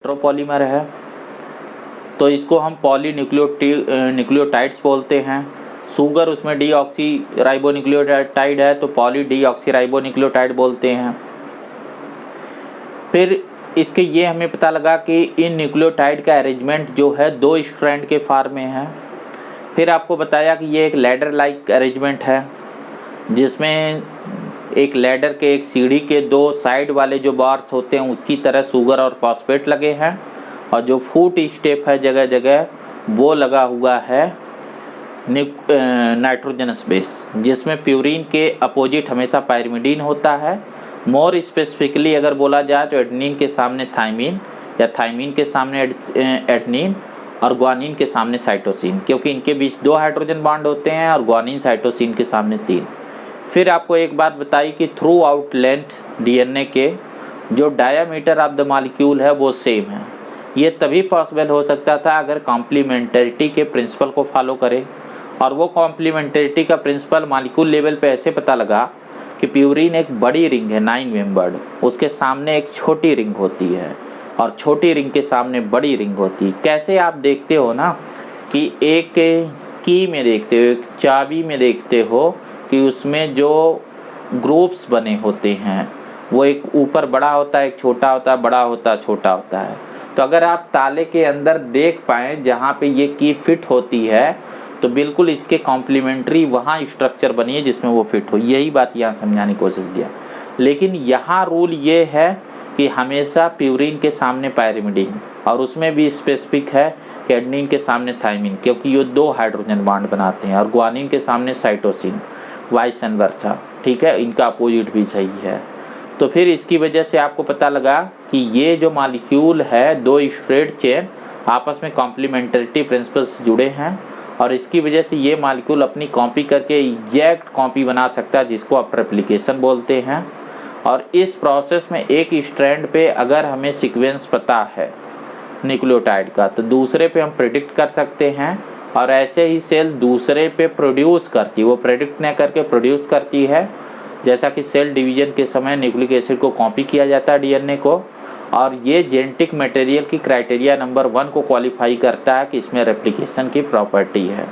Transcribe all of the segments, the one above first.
Heteropolymer है तो इसको हम न्यूक्लियोटाइड्स बोलते हैं। शुगर उसमें डीऑक्सी राइबोन्यूक्लियोटाइड है तो पॉली डीऑक्सी राइबोन्यूक्लियोटाइड बोलते हैं। फिर इसके ये हमें पता लगा कि इन न्यूक्लियोटाइड का अरेंजमेंट जो है 2 स्ट्रैंड के फॉर्म में है। फिर आपको बताया कि ये एक लैडर लाइक अरेंजमेंट है जिसमें एक लैडर के एक सीढ़ी के 2 साइड वाले जो बार्स होते हैं उसकी तरह शुगर और फॉस्फेट लगे हैं और जो फूट स्टेप है जगह जगह वो लगा हुआ है नाइट्रोजनस बेस जिसमें प्यूरीन के अपोजिट हमेशा पायरिमिडीन होता है। मोर स्पेसिफिकली अगर बोला जाए तो एडेनिन के सामने थाइमिन या थाइमिन के सामने एडेनिन और ग्वानिन के सामने साइटोसिन, क्योंकि इनके बीच 2 हाइड्रोजन बॉन्ड होते हैं और ग्वानिन साइटोसिन के सामने 3। फिर आपको एक बात बताई कि थ्रू आउट लेंथ डीएनए के जो डायामीटर ऑफ द मॉलिक्यूल है वो सेम है। ये तभी पॉसिबल हो सकता था अगर कॉम्प्लीमेंटरिटी के प्रिंसिपल को फॉलो करें, और वो कॉम्प्लीमेंटरिटी का प्रिंसिपल मॉलिक्यूल लेवल पे ऐसे पता लगा कि प्यूरीन एक बड़ी रिंग है 9 मेंबर्ड, उसके सामने एक छोटी रिंग होती है और छोटी रिंग के सामने बड़ी रिंग होती है। कैसे आप देखते हो ना कि एक की में देखते हो, एक चाबी में देखते हो कि उसमें जो ग्रुप्स बने होते हैं वो एक ऊपर बड़ा होता है, एक छोटा होता है, बड़ा होता है, छोटा होता है। तो अगर आप ताले के अंदर देख पाएँ जहाँ पे ये की फिट होती है तो बिल्कुल इसके कॉम्प्लीमेंट्री वहाँ स्ट्रक्चर बनी है जिसमें वो फिट हो। यही बात यहाँ समझाने की कोशिश किया। लेकिन यहाँ रूल ये है कि हमेशा प्यूरीन के सामने पायरिमिडीन, और उसमें भी स्पेसिफिक है कि एडेनिन के सामने थाइमिन, क्योंकि ये 2 हाइड्रोजन बॉन्ड बनाते हैं, और ग्वानिन के सामने साइटोसिन, वाइस एंड वर्सा। ठीक है, इनका अपोजिट भी सही है। तो फिर इसकी वजह से आपको पता लगा कि ये जो मॉलिक्यूल है 2 स्ट्रेट चेन आपस में कॉम्प्लीमेंटरिटी प्रिंसिपल से जुड़े हैं, और इसकी वजह से ये मॉलिक्यूल अपनी कॉपी करके एग्जैक्ट कॉपी बना सकता है जिसको आप रेप्लिकेशन बोलते हैं। और इस प्रोसेस में एक स्ट्रैंड पे अगर हमें सीक्वेंस पता है न्यूक्लियोटाइड का तो दूसरे पे हम प्रेडिक्ट कर सकते हैं, और ऐसे ही सेल दूसरे पे प्रोड्यूस करती है, वो प्रेडिक्ट न करके प्रोड्यूस करती है। जैसा कि सेल डिवीजन के समय न्यूक्लिक एसिड को कॉपी किया जाता है डीएनए को, और ये जेनेटिक मटेरियल की क्राइटेरिया नंबर 1 को क्वालिफाई करता है कि इसमें रेप्लिकेशन की प्रॉपर्टी है।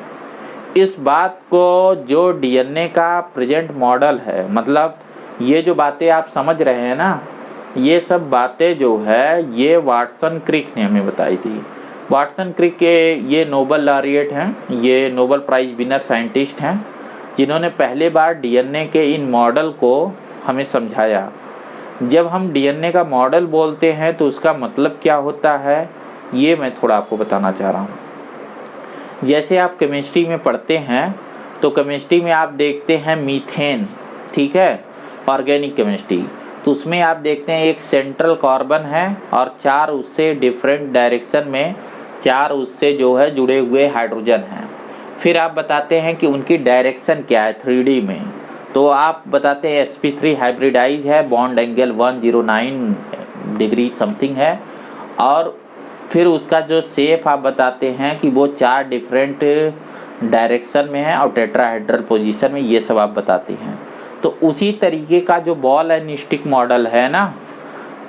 इस बात को जो डीएनए का प्रेजेंट मॉडल है, मतलब ये जो बातें आप समझ रहे हैं ना, ये सब बातें जो है ये वाटसन क्रिक ने हमें बताई थी। वाटसन क्रिक के ये नोबेल लॉरिएट हैं, ये नोबेल प्राइज विनर साइंटिस्ट हैं जिन्होंने पहले बार डीएनए के इन मॉडल को हमें समझाया। जब हम डीएनए का मॉडल बोलते हैं तो उसका मतलब क्या होता है ये मैं थोड़ा आपको बताना चाह रहा हूँ। जैसे आप केमिस्ट्री में पढ़ते हैं तो केमिस्ट्री में आप देखते हैं मीथेन, ठीक है, ऑर्गेनिक केमिस्ट्री, तो उसमें आप देखते हैं एक सेंट्रल कार्बन है और 4 उससे डिफरेंट डायरेक्शन में 4 उससे जो है जुड़े हुए हाइड्रोजन हैं। फिर आप बताते हैं कि उनकी डायरेक्शन क्या है 3D में, तो आप बताते हैं sp3 हाइब्रिडाइज है, बॉन्ड एंगल 109 डिग्री समथिंग है, और फिर उसका जो शेप आप बताते हैं कि वो 4 डिफरेंट डायरेक्शन में है और टेट्राहेड्रल पोजीशन में, ये सब आप बताते हैं। तो उसी तरीके का जो बॉल एंड स्टिक मॉडल है ना,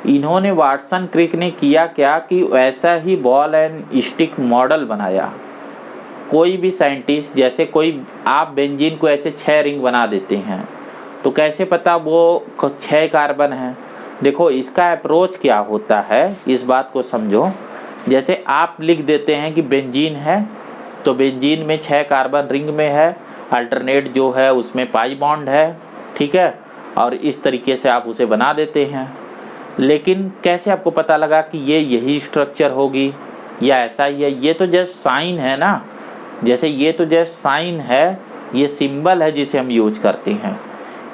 इन्होंने वाटसन क्रिक ने किया क्या कि ऐसा ही बॉल एंड स्टिक मॉडल बनाया। कोई भी साइंटिस्ट, जैसे कोई आप बेंजीन को ऐसे 6 रिंग बना देते हैं तो कैसे पता वो 6 कार्बन है। देखो इसका अप्रोच क्या होता है, इस बात को समझो। जैसे आप लिख देते हैं कि बेंजीन है तो बेंजीन में 6 कार्बन रिंग में है, अल्टरनेट जो है उसमें पाई बॉन्ड है, ठीक है, और इस तरीके से आप उसे बना देते हैं। लेकिन कैसे आपको पता लगा कि ये यही स्ट्रक्चर होगी या ऐसा ही है? ये तो जस्ट साइन है ना, जैसे ये तो जस्ट साइन है, ये सिंबल है जिसे हम यूज करते हैं।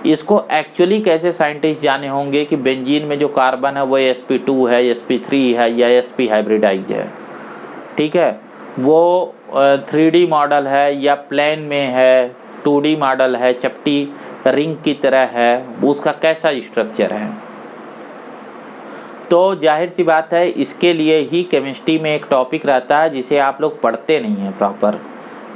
इसको एक्चुअली कैसे साइंटिस्ट जाने होंगे कि बेंजीन में जो कार्बन है वो sp2 है, sp3 है या sp हाइब्रिडाइज है, ठीक है, वो 3D मॉडल है या प्लेन में है, 2D मॉडल है, चपटी रिंग की तरह है, उसका कैसा स्ट्रक्चर है। तो जाहिर सी बात है इसके लिए ही केमिस्ट्री में एक टॉपिक रहता है जिसे आप लोग पढ़ते नहीं हैं प्रॉपर,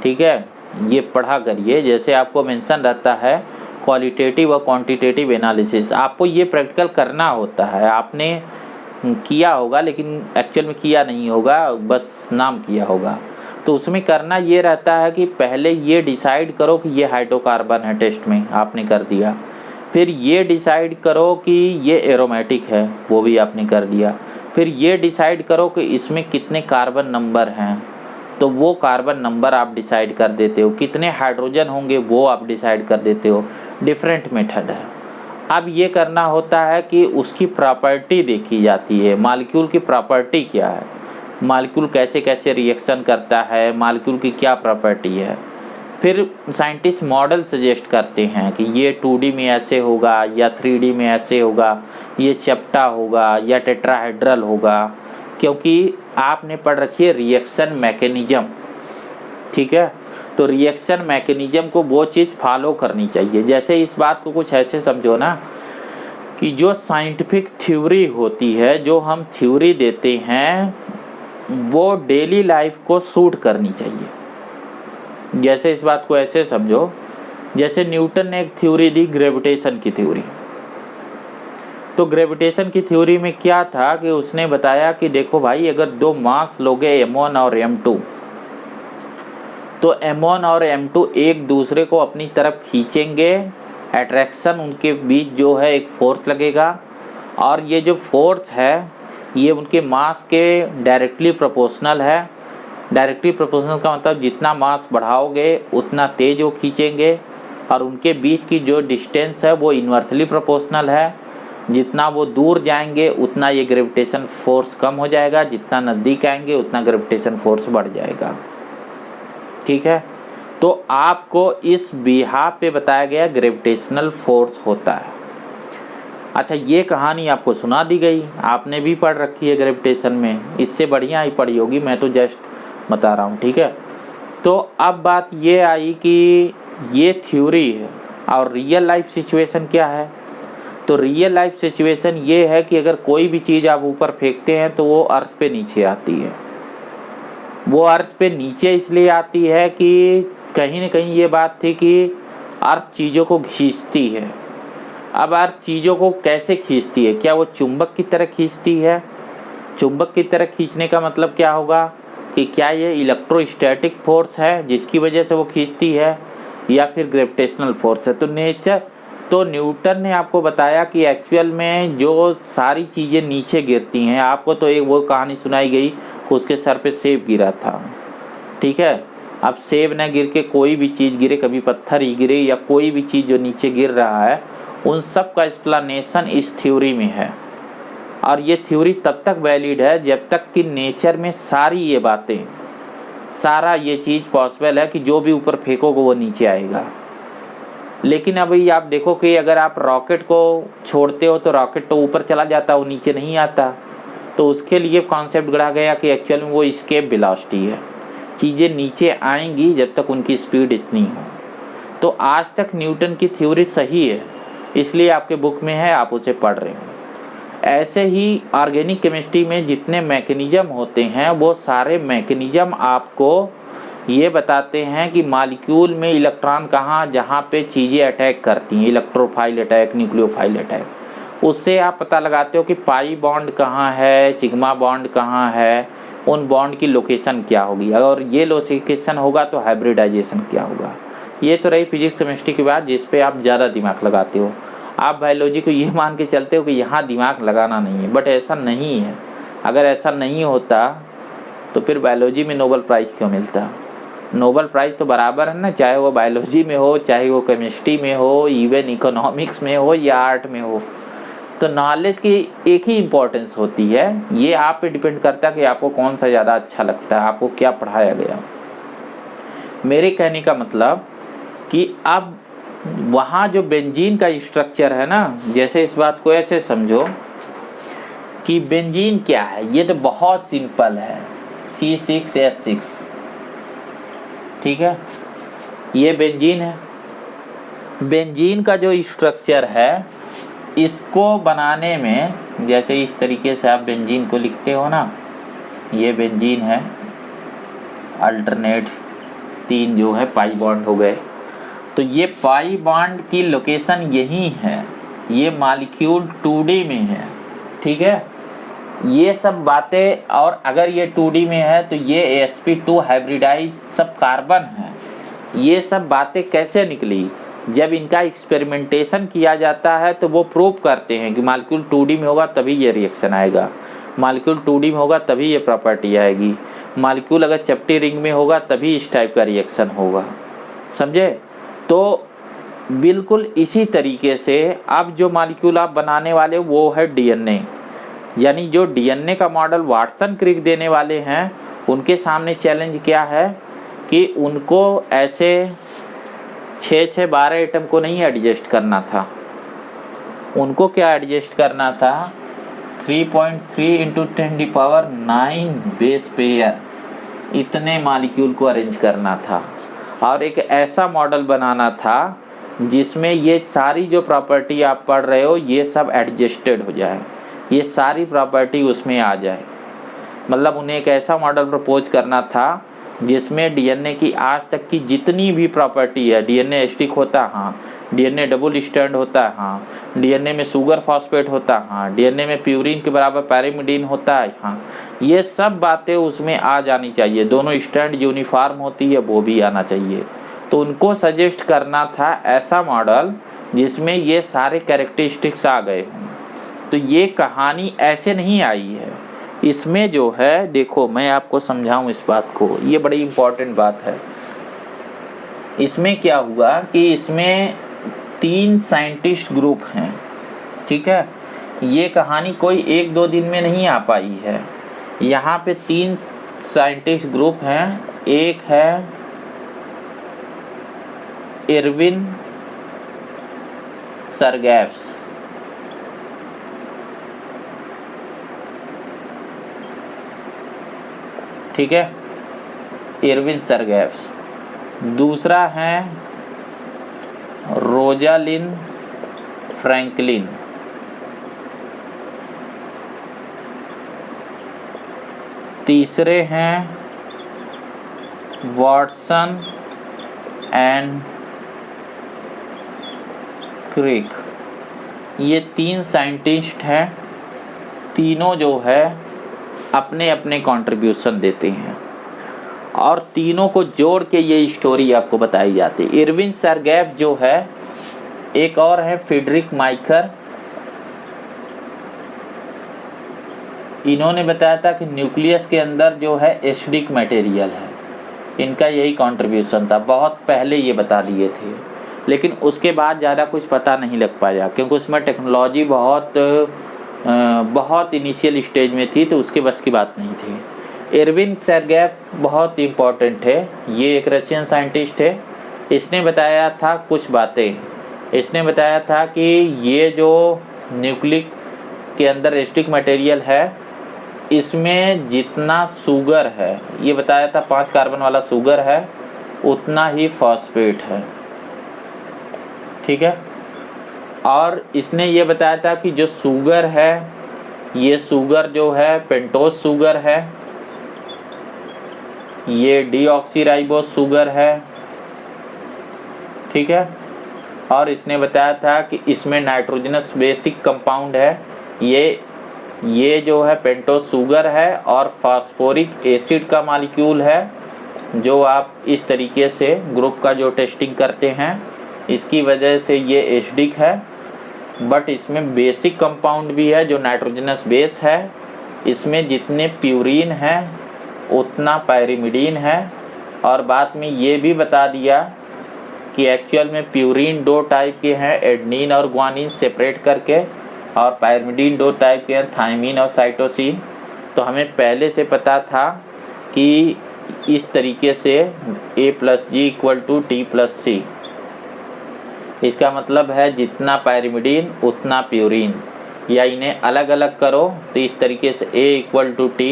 ठीक है, ये पढ़ा करिए। जैसे आपको मेंशन रहता है क्वालिटेटिव और क्वांटिटेटिव एनालिसिस, आपको ये प्रैक्टिकल करना होता है। आपने किया होगा, लेकिन एक्चुअल में किया नहीं होगा, बस नाम किया होगा। तो उसमें करना ये रहता है कि पहले ये डिसाइड करो कि ये हाइड्रोकार्बन है, टेस्ट में आपने कर दिया। फिर ये डिसाइड करो कि ये एरोमेटिक है, वो भी आपने कर दिया। फिर ये डिसाइड करो कि इसमें कितने कार्बन नंबर हैं, तो वो कार्बन नंबर आप डिसाइड कर देते हो। कितने हाइड्रोजन होंगे वो आप डिसाइड कर देते हो। डिफरेंट मेथड है। अब ये करना होता है कि उसकी प्रॉपर्टी देखी जाती है, मॉलिक्यूल की प्रॉपर्टी क्या है, मॉलिक्यूल कैसे कैसे रिएक्शन करता है, मॉलिक्यूल की क्या प्रॉपर्टी है। फिर साइंटिस्ट मॉडल सजेस्ट करते हैं कि ये 2D में ऐसे होगा या 3D में ऐसे होगा, ये चपटा होगा या टेट्राहेड्रल होगा, क्योंकि आपने पढ़ रखी है रिएक्शन मैकेनिज्म, ठीक है। तो रिएक्शन मैकेनिज्म को वो चीज़ फॉलो करनी चाहिए। जैसे इस बात को कुछ ऐसे समझो ना कि जो साइंटिफिक थ्योरी होती है, जो हम थ्योरी देते हैं, वो डेली लाइफ को सूट करनी चाहिए। जैसे इस बात को ऐसे समझो, जैसे न्यूटन ने एक थ्योरी दी ग्रेविटेशन की थ्योरी। तो ग्रेविटेशन की थ्योरी में क्या था कि उसने बताया कि देखो भाई, अगर दो मास लोगे m1 और m2, तो m1 और m2 एक दूसरे को अपनी तरफ खींचेंगे, अट्रैक्शन उनके बीच जो है एक फोर्स लगेगा, और ये जो फोर्स है ये उनके मास के डायरेक्टली प्रोपोर्शनल है। डायरेक्टली प्रोपोर्शनल का मतलब जितना मास बढ़ाओगे उतना तेज वो खींचेंगे, और उनके बीच की जो डिस्टेंस है वो इन्वर्सली प्रोपोर्शनल है। जितना वो दूर जाएंगे उतना ये ग्रेविटेशन फोर्स कम हो जाएगा, जितना नज़दीक आएंगे उतना ग्रेविटेशन फोर्स बढ़ जाएगा, ठीक है। तो आपको इस बिहाफ पे बताया गया ग्रेविटेशनल फोर्स होता है। अच्छा, ये कहानी आपको सुना दी गई, आपने भी पढ़ रखी है ग्रेविटेशन में, इससे बढ़िया ही पढ़ी होगी, मैं तो जस्ट बता रहा हूँ, ठीक है। तो अब बात ये आई कि ये थ्योरी है और रियल लाइफ सिचुएशन क्या है। तो रियल लाइफ सिचुएशन ये है कि अगर कोई भी चीज़ आप ऊपर फेंकते हैं तो वो अर्थ पे नीचे आती है। वो अर्थ पे नीचे इसलिए आती है कि कहीं न कहीं ये बात थी कि अर्थ चीज़ों को खींचती है। अब अर्थ चीज़ों को कैसे खींचती है? क्या वो चुंबक की तरह खींचती है? चुंबक की तरह खींचने का मतलब क्या होगा कि क्या ये इलेक्ट्रोस्टैटिक फोर्स है जिसकी वजह से वो खींचती है, या फिर ग्रेविटेशनल फोर्स है। तो न्यूटन ने आपको बताया कि एक्चुअल में जो सारी चीज़ें नीचे गिरती हैं, आपको तो एक वो कहानी सुनाई गई कि उसके सर पे सेब गिरा था, ठीक है। अब सेब न गिर के कोई भी चीज़ गिरे, कभी पत्थर ही गिरे या कोई भी चीज़ जो नीचे गिर रहा है, उन सब का एक्सप्लेनेशन इस थ्योरी में है। और ये थ्योरी तब तक वैलिड है जब तक कि नेचर में सारी ये बातें, सारा ये चीज़ पॉसिबल है कि जो भी ऊपर फेंकोगे वो नीचे आएगा। लेकिन अभी आप देखो कि अगर आप रॉकेट को छोड़ते हो तो रॉकेट तो ऊपर चला जाता, वो नीचे नहीं आता। तो उसके लिए कॉन्सेप्ट गढ़ा गया कि एक्चुअल में वो एस्केप वेलोसिटी है, चीज़ें नीचे आएंगी जब तक उनकी स्पीड इतनी हो। तो आज तक न्यूटन की थ्योरी सही है, इसलिए आपके बुक में है, आप उसे पढ़ रहे हो। ऐसे ही ऑर्गेनिक केमिस्ट्री में जितने मैकेनिज्म होते हैं वो सारे मैकेनिज्म आपको ये बताते हैं कि मॉलिक्यूल में इलेक्ट्रॉन कहाँ, जहाँ पे चीज़ें अटैक करती हैं, इलेक्ट्रोफाइल अटैक, न्यूक्लियोफाइल अटैक, उससे आप पता लगाते हो कि पाई बॉन्ड कहाँ है, सिग्मा बॉन्ड कहाँ है, उन बॉन्ड की लोकेशन क्या होगी, और ये लोकेशन होगा तो हाइब्रिडाइजेशन क्या होगा। ये तो रही फिजिक्स केमिस्ट्री की बात जिस पे आप ज़्यादा दिमाग लगाते हो। आप बायोलॉजी को ये मान के चलते हो कि यहाँ दिमाग लगाना नहीं है, बट ऐसा नहीं है। अगर ऐसा नहीं होता तो फिर बायोलॉजी में नोबेल प्राइज़ क्यों मिलता? नोबेल प्राइज़ तो बराबर है ना, चाहे वो बायोलॉजी में हो, चाहे वो केमिस्ट्री में हो, इवन इकोनॉमिक्स में हो या आर्ट में हो। तो नॉलेज की एक ही इम्पोर्टेंस होती है, ये आप पे डिपेंड करता है कि आपको कौन सा ज़्यादा अच्छा लगता है, आपको क्या पढ़ाया गया। मेरे कहने का मतलब कि अब वहाँ जो बेंजीन का स्ट्रक्चर है ना, जैसे इस बात को ऐसे समझो कि बेंजीन क्या है, ये तो बहुत सिंपल है, C6H6, ठीक है। ये बेंजीन है। बेंजीन का जो स्ट्रक्चर है, इसको बनाने में जैसे इस तरीके से आप बेंजीन को लिखते हो ना, ये बेंजीन है, अल्टरनेट 3 जो है पाई बॉन्ड हो गए। तो ये पाई बॉन्ड की लोकेशन यही है, ये मॉलिक्यूल 2D में है, ठीक है। ये सब बातें, और अगर ये 2D में है तो ये sp2 हाइब्रिडाइज सब कार्बन है। ये सब बातें कैसे निकली? जब इनका एक्सपेरिमेंटेशन किया जाता है तो वो प्रूव करते हैं कि मॉलिक्यूल 2D में होगा तभी ये रिएक्शन आएगा, मॉलिक्यूल 2D में होगा तभी ये प्रॉपर्टी आएगी, मॉलिक्यूल अगर चपटी रिंग में होगा तभी इस टाइप का रिएक्शन होगा। समझे? तो बिल्कुल इसी तरीके से अब जो मॉलिक्यूल आप बनाने वाले वो है डीएनए, यानी जो डीएनए का मॉडल वाटसन क्रिक देने वाले हैं उनके सामने चैलेंज क्या है कि उनको ऐसे 6-6-12 एटम को नहीं एडजस्ट करना था, उनको क्या एडजस्ट करना था 3.3 × 10⁹ बेस पेयर, इतने मॉलिक्यूल को अरेंज करना था और एक ऐसा मॉडल बनाना था जिसमें ये सारी जो प्रॉपर्टी आप पढ़ रहे हो ये सब एडजस्टेड हो जाए, ये सारी प्रॉपर्टी उसमें आ जाए। मतलब उन्हें एक ऐसा मॉडल प्रपोज करना था जिसमें डीएनए की आज तक की जितनी भी प्रॉपर्टी है, डीएनए स्टिक होता है हाँ, डीएनए डबल स्ट्रैंड होता है हाँ, डीएनए में शुगर फॉस्फेट होता है हाँ, डीएनए में प्यूरिन के बराबर पैरिमिडीन होता है हाँ, ये सब बातें उसमें आ जानी चाहिए। दोनों स्ट्रैंड यूनिफॉर्म होती है वो भी आना चाहिए। तो उनको सजेस्ट करना था ऐसा मॉडल जिसमें ये सारे कैरेक्टरिस्टिक्स आ गए हों। तो ये कहानी ऐसे नहीं आई है, इसमें जो है देखो मैं आपको समझाऊं इस बात को, ये बड़ी इम्पोर्टेंट बात है। इसमें क्या हुआ कि इसमें 3 साइंटिस्ट ग्रुप हैं, ठीक है। ये कहानी कोई 1-2 दिन में नहीं आ पाई है। यहाँ पे 3 साइंटिस्ट ग्रुप हैं। एक है इरविन सरगैफ्स, ठीक है, इरविन सरगैफ्स। दूसरा है रोजालिन फ्रैंकलिन। तीसरे हैं वाटसन एंड क्रिक। ये 3 साइंटिस्ट हैं, तीनों जो है अपने अपने कंट्रीब्यूशन देते हैं और तीनों को जोड़ के ये स्टोरी आपको बताई जाती है। इरविन सरगैफ जो है, एक और है फ्रेडरिक माइकर, इन्होंने बताया था कि न्यूक्लियस के अंदर जो है एसिडिक मटेरियल है, इनका यही कंट्रीब्यूशन था। बहुत पहले ये बता दिए थे, लेकिन उसके बाद ज़्यादा कुछ पता नहीं लग पाया क्योंकि उसमें टेक्नोलॉजी बहुत इनिशियल स्टेज में थी, तो उसके बस की बात नहीं थी। इरविन सरगैफ बहुत इम्पोर्टेंट है, ये एक रशियन साइंटिस्ट है। इसने बताया था कुछ बातें, इसने बताया था कि ये जो न्यूक्लिक के अंदर एसिडिक मटेरियल है इसमें जितना शुगर है, ये बताया था 5 कार्बन वाला शुगर है, उतना ही फॉस्फेट है, ठीक है। और इसने ये बताया था कि जो शुगर है ये शुगर जो है पेंटोज शुगर है, ये डीऑक्सीराइबोज शुगर है, ठीक है। और इसने बताया था कि इसमें नाइट्रोजनस बेसिक कंपाउंड है, ये जो है पेंटोज शुगर है और फास्फोरिक एसिड का मॉलिक्यूल है, जो आप इस तरीके से ग्रुप का जो टेस्टिंग करते हैं इसकी वजह से ये एसिडिक है। बट इसमें बेसिक कंपाउंड भी है जो नाइट्रोजनस बेस है, इसमें जितने प्यूरिन है उतना पैरिमिडीन है। और बाद में ये भी बता दिया कि एक्चुअल में प्यूरिन 2 टाइप के हैं, एडेनिन और ग्वानिन सेपरेट करके, और पैरिमिडीन 2 टाइप के हैं, थायमिन और साइटोसिन। तो हमें पहले से पता था कि इस तरीके से A+G = T+C, इसका मतलब है जितना पैरिमिडीन उतना प्यूरिन, या इन्हें अलग अलग करो तो इस तरीके से A = T,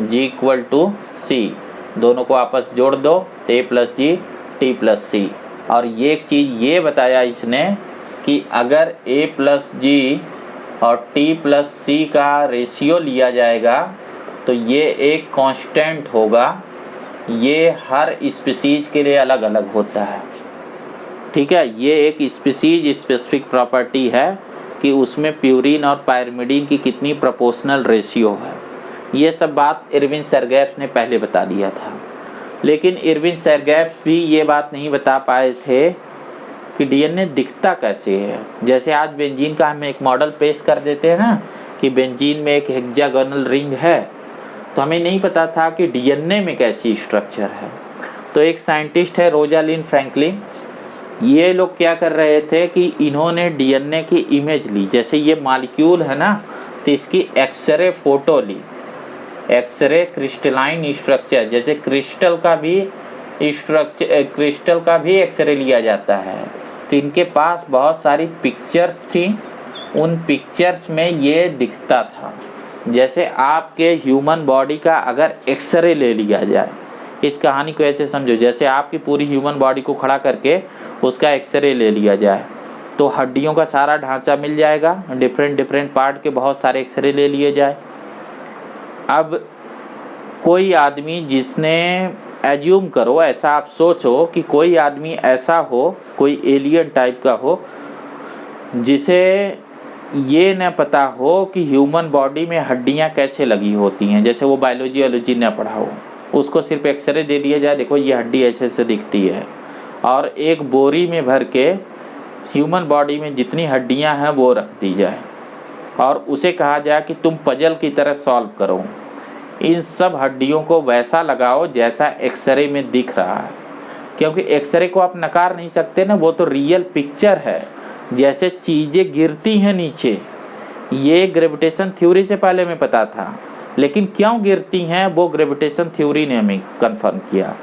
G = C, दोनों को आपस जोड़ दो तो A+G T+C। और ये एक चीज़ ये बताया इसने कि अगर A+G और T+C का रेशियो लिया जाएगा तो ये एक कांस्टेंट होगा, ये हर स्पीसीज के लिए अलग अलग होता है, ठीक है। ये एक स्पीसीज स्पेसिफिक प्रॉपर्टी है कि उसमें प्यूरिन और पायरिमिडीन की कितनी प्रोपोर्शनल रेशियो है। ये सब बात इरविन सेरगैप्स ने पहले बता दिया था, लेकिन इरविन सेरगैप्स भी ये बात नहीं बता पाए थे कि डीएनए दिखता कैसे है। जैसे आज बेंजीन का हम एक मॉडल पेश कर देते हैं ना कि बेंजीन में एक हेक्सागोनल रिंग है, तो हमें नहीं पता था कि डीएनए में कैसी स्ट्रक्चर है। तो एक साइंटिस्ट है रोजालिन फ्रैंकलिन, ये लोग क्या कर रहे थे कि इन्होंने डीएनए की इमेज ली। जैसे ये मॉलिक्यूल है ना, तो इसकी एक्सरे फोटो ली, एक्सरे क्रिस्टलाइन स्ट्रक्चर, जैसे क्रिस्टल का भी एक्सरे लिया जाता है। तो इनके पास बहुत सारी पिक्चर्स थी, उन पिक्चर्स में ये दिखता था। जैसे आपके ह्यूमन बॉडी का अगर एक्सरे ले लिया जाए, इस कहानी को ऐसे समझो, जैसे आपकी पूरी ह्यूमन बॉडी को खड़ा करके उसका एक्सरे ले लिया जाए, तो हड्डियों का सारा ढांचा मिल जाएगा, डिफरेंट पार्ट के बहुत सारे एक्सरे ले लिए जाए। अब कोई आदमी जिसने, एज्यूम करो, ऐसा आप सोचो कि कोई आदमी ऐसा हो, कोई एलियन टाइप का हो, जिसे ये न पता हो कि ह्यूमन बॉडी में हड्डियां कैसे लगी होती हैं, जैसे वो बायोलॉजी न पढ़ा हो, उसको सिर्फ एक्सरे दे दिया जाए, देखो ये हड्डी ऐसे से दिखती है, और एक बोरी में भर के ह्यूमन बॉडी में जितनी हड्डियां हैं वो रख दी जाए, और उसे कहा जाए कि तुम पजल की तरह सॉल्व करो, इन सब हड्डियों को वैसा लगाओ जैसा एक्सरे में दिख रहा है। क्योंकि एक्सरे को आप नकार नहीं सकते ना, वो तो रियल पिक्चर है। जैसे चीज़ें गिरती हैं नीचे, ये ग्रेविटेशन थ्योरी से पहले में पता था, लेकिन क्यों गिरती हैं वो ग्रेविटेशन थ्योरी ने हमें कंफर्म किया।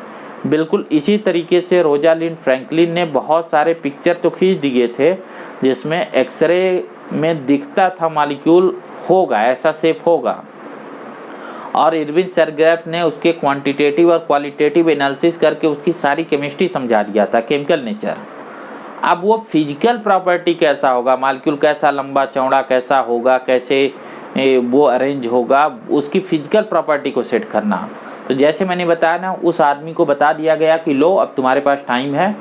बिल्कुल इसी तरीके से रोजालिन फ्रैंकलिन ने बहुत सारे पिक्चर तो खींच दिए थे जिसमें एक्सरे में दिखता था मॉलिक्यूल होगा, ऐसा शेप होगा, और इरविन सेरगैप्स ने उसके क्वांटिटेटिव और क्वालिटेटिव एनालिसिस करके उसकी सारी केमिस्ट्री समझा दिया था, केमिकल नेचर। अब वो फिजिकल प्रॉपर्टी कैसा होगा, मॉलिक्यूल कैसा लंबा चौड़ा कैसा होगा, कैसे वो अरेंज होगा, उसकी फिजिकल प्रॉपर्टी को सेट करना। तो जैसे मैंने बताया ना, उस आदमी को बता दिया गया कि लो अब तुम्हारे पास टाइम है,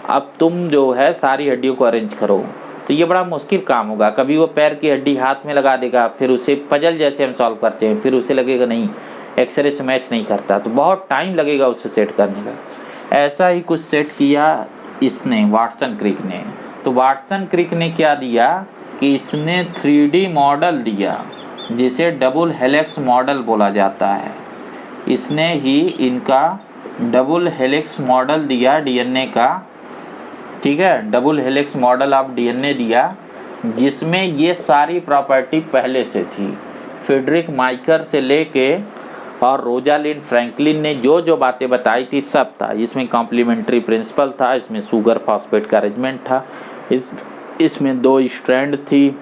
अब तुम जो है सारी हड्डियों को अरेंज करो। तो ये बड़ा मुश्किल काम होगा। कभी वो पैर की हड्डी हाथ में लगा देगा, फिर उसे पजल जैसे हम सॉल्व करते हैं, फिर उसे लगेगा नहीं एक्सरे से मैच नहीं करता, तो बहुत टाइम लगेगा उसे सेट करने का। ऐसा ही कुछ सेट किया इसने, वाटसन क्रिक ने। तो वाटसन क्रिक ने क्या दिया कि इसने 3D मॉडल दिया जिसे डबल हेलिक्स मॉडल बोला जाता है। इसने ही इनका डबल हेलिक्स मॉडल दिया डीएनए का, ठीक है, double helix model of DNA दिया, जिसमें ये सारी प्रॉपर्टी पहले से थी। फ्रेडरिक माइकर से लेके और रोजालिन फ्रैंकलिन ने जो जो बातें बताई थी सब था। इसमें कॉम्प्लीमेंट्री प्रिंसिपल था, इसमें शुगर फॉस्फेट का अरेंजमेंट था, इसमें 2 स्ट्रैंड थी,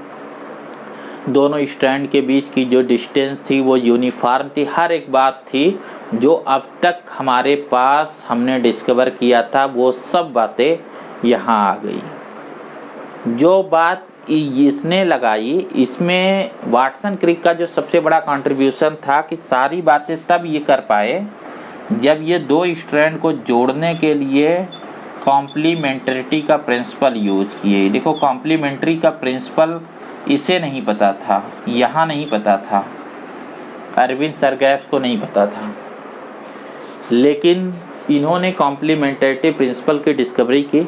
दोनों स्ट्रैंड के बीच की जो डिस्टेंस थी वो यूनिफॉर्म थी, हर एक बात थी जो अब तक हमारे पास हमने डिस्कवर किया था, वो सब बातें यहाँ आ गई। जो बात इसने लगाई, इसमें वाटसन क्रिक का जो सबसे बड़ा कंट्रीब्यूशन था कि सारी बातें तब ये कर पाए जब ये 2 स्ट्रैंड को जोड़ने के लिए कॉम्प्लीमेंट्रिटी का प्रिंसिपल यूज किए। देखो कॉम्प्लीमेंट्री का प्रिंसिपल इसे नहीं पता था, यहाँ नहीं पता था, इरविन सेरगैप्स को नहीं पता था, लेकिन इन्होंने कॉम्प्लीमेंट्रिटी प्रिंसिपल की डिस्कवरी की,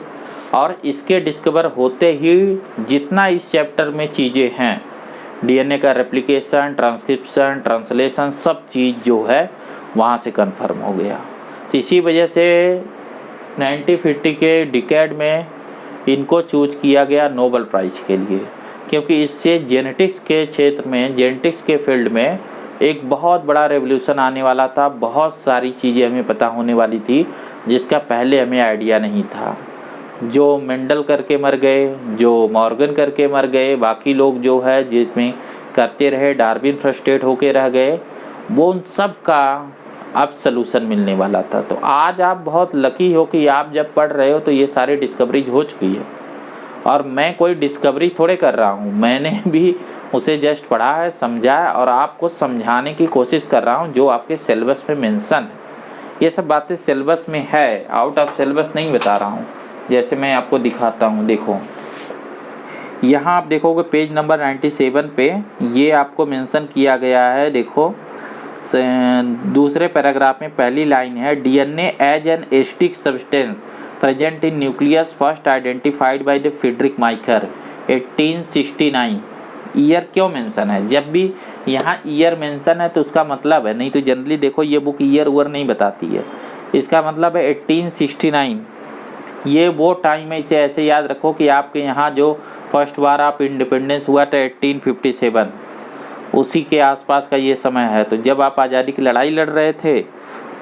और इसके डिस्कवर होते ही जितना इस चैप्टर में चीज़ें हैं, डीएनए का रेप्लिकेशन, ट्रांसक्रिप्शन, ट्रांसलेशन, सब चीज़ जो है वहाँ से कंफर्म हो गया। तो इसी वजह से 1950 के डिकेड में इनको चूज किया गया नोबेल प्राइज़ के लिए, क्योंकि इससे जेनेटिक्स के क्षेत्र में, जेनेटिक्स के फील्ड में एक बहुत बड़ा रेवोल्यूशन आने वाला था। बहुत सारी चीज़ें हमें पता होने वाली थी जिसका पहले हमें आइडिया नहीं था। जो मेंडल करके मर गए, जो मॉर्गन करके मर गए, बाकी लोग जो है जिसमें करते रहे, डार्विन फ्रस्ट्रेट होके रह गए, वो उन सब का अब सलूशन मिलने वाला था। तो आज आप बहुत लकी हो कि आप जब पढ़ रहे हो तो ये सारी डिस्कवरीज हो चुकी है, और मैं कोई डिस्कवरी थोड़े कर रहा हूँ, मैंने भी उसे जस्ट पढ़ा है, समझा है, और आपको समझाने की कोशिश कर रहा हूँ जो आपके सिलेबस में मेंशन है। ये सब बातें सिलेबस में है, आउट ऑफ सिलेबस नहीं बता रहा हूँ। जैसे मैं आपको दिखाता हूँ, देखो यहाँ आप देखोगे पेज नंबर 97 पे ये आपको मेंशन किया गया है। देखो दूसरे पैराग्राफ में पहली लाइन है, DNA as an acidic substance present in nucleus first identified by the Friedrich Miescher 1869। Year क्यों मेंशन है? जब भी यहाँ ईयर मेंशन है तो उसका मतलब है, नहीं तो जनरली देखो ये बुक ईयर ऊयर नहीं बताती है, इसका मतलब है 1869 ये वो टाइम है। इसे ऐसे याद रखो कि आपके यहाँ जो फर्स्ट बार आप इंडिपेंडेंस हुआ था 1857, उसी के आसपास का ये समय है। तो जब आप आज़ादी की लड़ाई लड़ रहे थे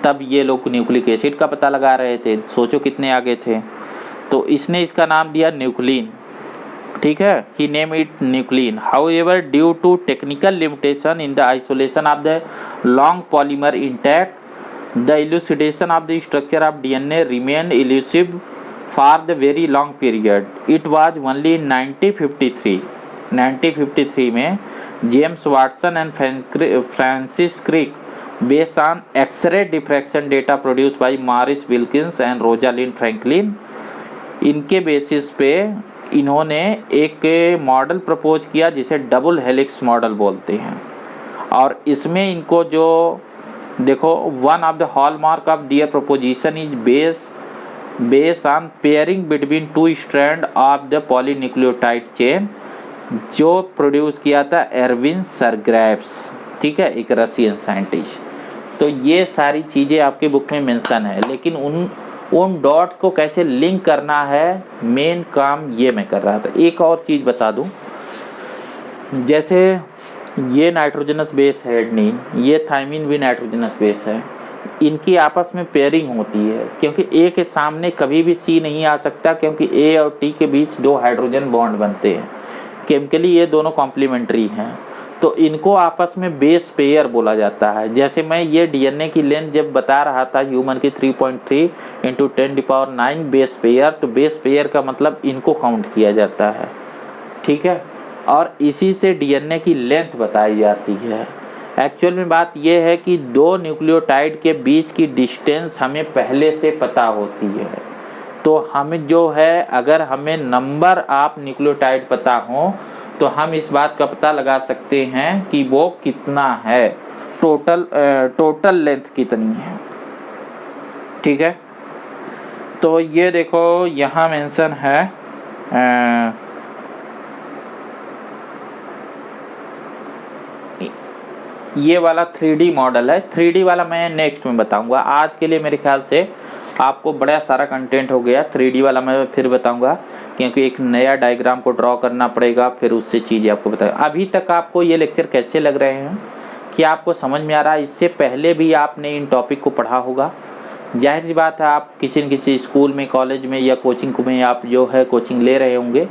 तब ये लोग न्यूक्लिक एसिड का पता लगा रहे थे, सोचो कितने आगे थे। तो इसने इसका नाम दिया न्यूक्लिन, ठीक है, he named it nuclein. However due to technical limitation in the isolation of the long polymer intact, the elucidation of the structure of DNA remain elusive for the very long period. It was only in 1953 में James Watson and Francis Crick based on X-ray diffraction data produced by Morris Wilkins and Rosalind Franklin, इनके basis पे इन्होंने एक model propose किया जिसे double helix model बोलते हैं। और इसमें इनको जो देखो, one of the hallmark of their proposition is based on pairing between two strand of the polynucleotide chain, जो प्रोड्यूस किया था एरविन सरग्राफ्स, ठीक है, एक रशियन साइंटिस्ट। तो ये सारी चीज़ें आपके बुक में मेंशन है, लेकिन उन डॉट्स को कैसे लिंक करना है मेन काम ये मैं कर रहा था। एक और चीज़ बता दूं, जैसे ये नाइट्रोजनस बेस है एडेनिन, ये थायमिन भी नाइट्रोजनस बेस है, इनकी आपस में पेयरिंग होती है क्योंकि ए के सामने कभी भी सी नहीं आ सकता, क्योंकि ए और टी के बीच 2 हाइड्रोजन बॉन्ड बनते हैं। केमिकली ये दोनों कॉम्प्लीमेंट्री हैं, तो इनको आपस में बेस पेयर बोला जाता है। जैसे मैं ये डीएनए की लेंथ जब बता रहा था ह्यूमन की 3.3 × 10⁹ बेस पेयर, तो बेस पेयर का मतलब इनको काउंट किया जाता है, ठीक है, और इसी से डीएनए की लेंथ बताई जाती है। एक्चुअल में बात यह है कि 2 न्यूक्लियोटाइड के बीच की डिस्टेंस हमें पहले से पता होती है, तो हमें जो है, अगर हमें नंबर ऑफ न्यूक्लियोटाइड पता हो तो हम इस बात का पता लगा सकते हैं कि वो कितना है, टोटल लेंथ कितनी है, ठीक है। तो ये देखो यहाँ मेंशन है ये वाला 3D मॉडल है। 3D वाला मैं नेक्स्ट में बताऊंगा, आज के लिए मेरे ख्याल से आपको बड़ा सारा कंटेंट हो गया। 3D वाला मैं फिर बताऊंगा, क्योंकि एक नया डायग्राम को ड्रॉ करना पड़ेगा, फिर उससे चीज़ें आपको बताएगा। अभी तक आपको ये लेक्चर कैसे लग रहे हैं, कि आपको समझ में आ रहा है? इससे पहले भी आपने इन टॉपिक को पढ़ा होगा, जाहिर सी बात है आप किसी न किसी स्कूल में, कॉलेज में या कोचिंग में आप जो है कोचिंग ले रहे होंगे,